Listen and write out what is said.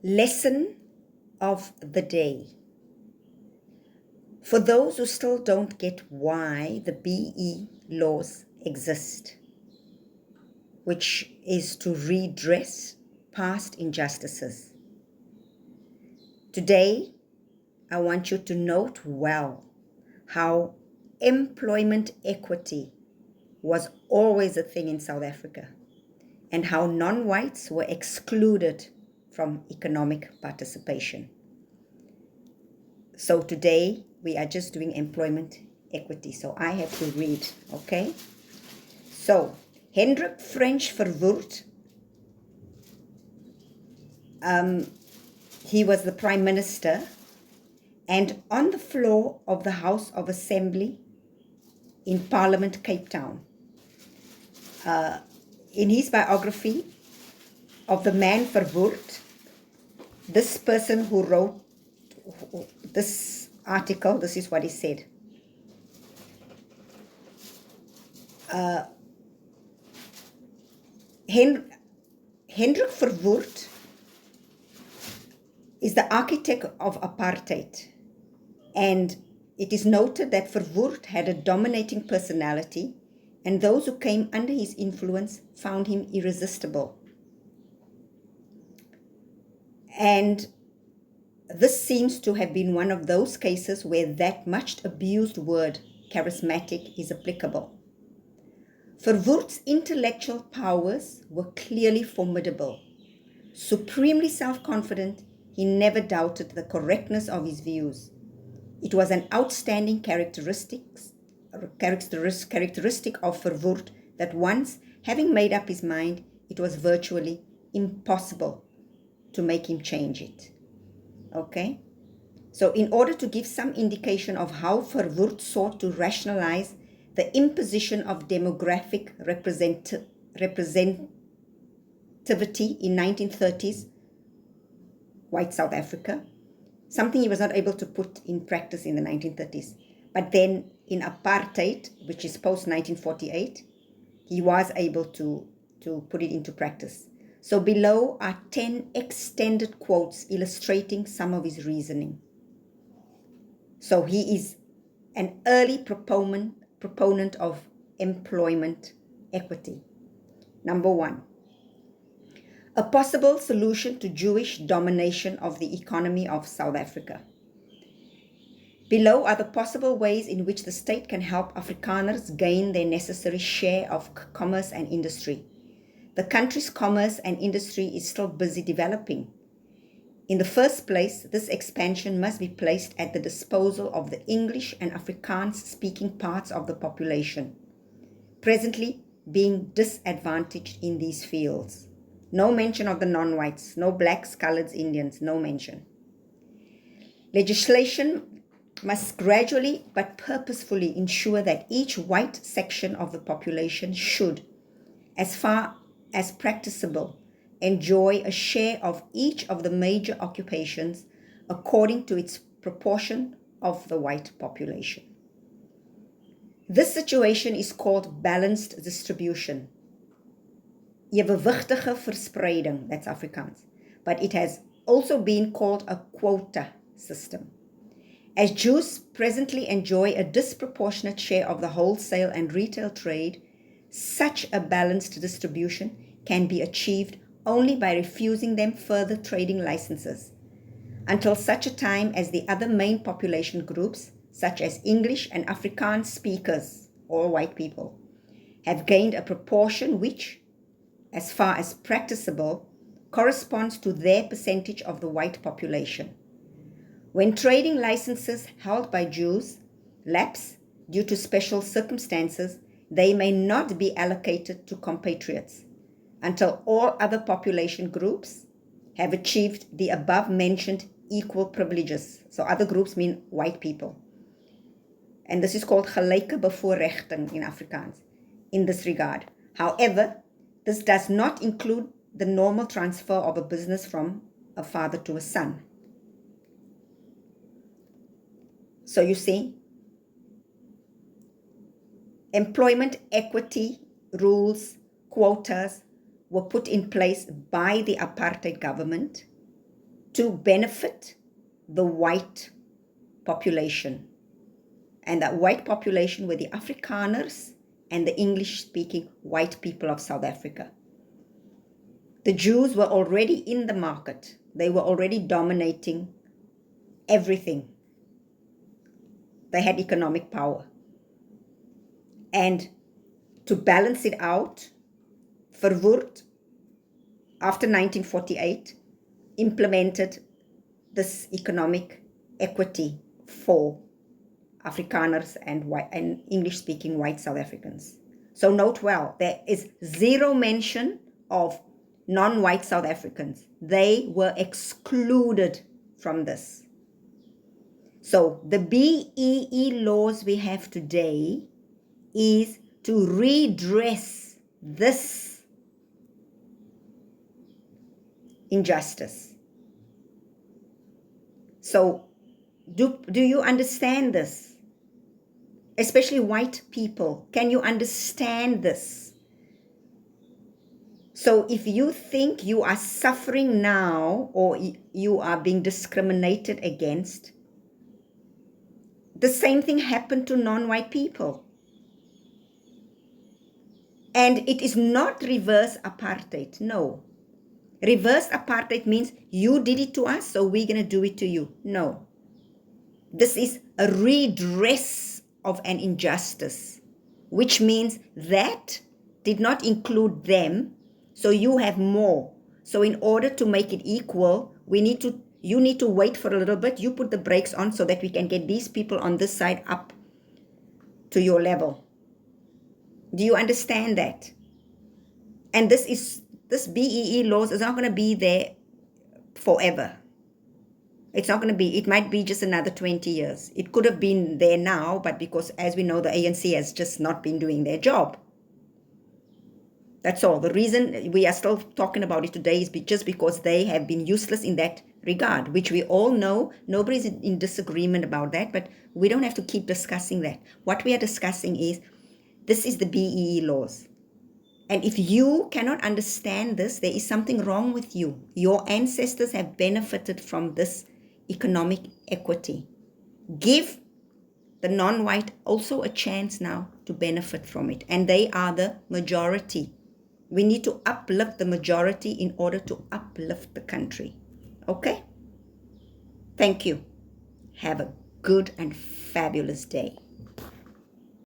Lesson of the day. For those who still don't get why the BE laws exist, which is to redress past injustices. Today, I want you to note well how employment equity was always a thing in South Africa and how non-whites were excluded from economic participation. So today we are just doing employment equity. So I have to read, okay? So Hendrik French Verwoerd, he was the Prime Minister, and on the floor of the House of Assembly in Parliament, Cape Town, in his biography of the man Verwoerd, this person who wrote this article, this is what he said. Hendrik Verwoerd is the architect of apartheid, and it is noted that Verwoerd had a dominating personality, and those who came under his influence found him irresistible. And this seems to have been one of those cases where that much abused word, charismatic, is applicable. Verwoerd's intellectual powers were clearly formidable. Supremely self-confident, he never doubted the correctness of his views. It was an outstanding characteristic of Verwoerd that once, having made up his mind, it was virtually impossible to make him change it. Okay? So in order to give some indication of how Verwoerd sought to rationalize the imposition of demographic representativity in 1930s white South Africa, something he was not able to put in practice in the 1930s. But then in apartheid, which is post-1948, he was able to put it into practice. So below are 10 extended quotes illustrating some of his reasoning. So he is an early proponent of employment equity. Number 1. A possible solution to Jewish domination of the economy of South Africa. Below are the possible ways in which the state can help Afrikaners gain their necessary share of commerce and industry. The country's commerce and industry is still busy developing. In the first place, this expansion must be placed at the disposal of the English and Afrikaans-speaking parts of the population, presently being disadvantaged in these fields. No mention of the non-whites, no blacks, coloreds, Indians, no mention. Legislation must gradually but purposefully ensure that each white section of the population should, as far as practicable, enjoy a share of each of the major occupations according to its proportion of the white population. This situation is called balanced distribution. Evenwichtige verspreiding, that's Afrikaans, but it has also been called a quota system. As Jews presently enjoy a disproportionate share of the wholesale and retail trade, such a balanced distribution can be achieved only by refusing them further trading licenses, until such a time as the other main population groups, such as English and Afrikaans speakers, all white people, have gained a proportion which, as far as practicable, corresponds to their percentage of the white population. When trading licenses held by Jews lapse due to special circumstances, they may not be allocated to compatriots until all other population groups have achieved the above-mentioned equal privileges. So other groups mean white people. And this is called gelyke bevoorregting in Afrikaans in this regard. However, this does not include the normal transfer of a business from a father to a son. So you see, employment equity rules, quotas, were put in place by the apartheid government to benefit the white population. And that white population were the Afrikaners and the English-speaking white people of South Africa. The Jews were already in the market. They were already dominating everything. They had economic power. And to balance it out, Verwoerd, after 1948, implemented this economic equity for Afrikaners and English-speaking white South Africans. So note well, there is zero mention of non-white South Africans. They were excluded from this. So the BEE laws we have today is to redress this injustice. So do you understand this? Especially white people, can you understand this? So if you think you are suffering now or you are being discriminated against, the same thing happened to non-white people. And it is not reverse apartheid, no. Reverse apartheid means you did it to us, so we're going to do it to you. No. This is a redress of an injustice, which means that did not include them, so you have more. So in order to make it equal, you need to wait for a little bit. You put the brakes on so that we can get these people on this side up to your level. Do you understand that? And this BEE laws is not going to be there forever. It's not going to be, it might be just another 20 years. It could have been there now, but because, as we know, the ANC has just not been doing their job. That's all. The reason we are still talking about it today is just because they have been useless in that regard, which we all know. Nobody's in disagreement about that, but we don't have to keep discussing that. What we are discussing is, this is the BEE laws. And if you cannot understand this, there is something wrong with you. Your ancestors have benefited from this economic equity. Give the non-white also a chance now to benefit from it. And they are the majority. We need to uplift the majority in order to uplift the country. Okay? Thank you. Have a good and fabulous day.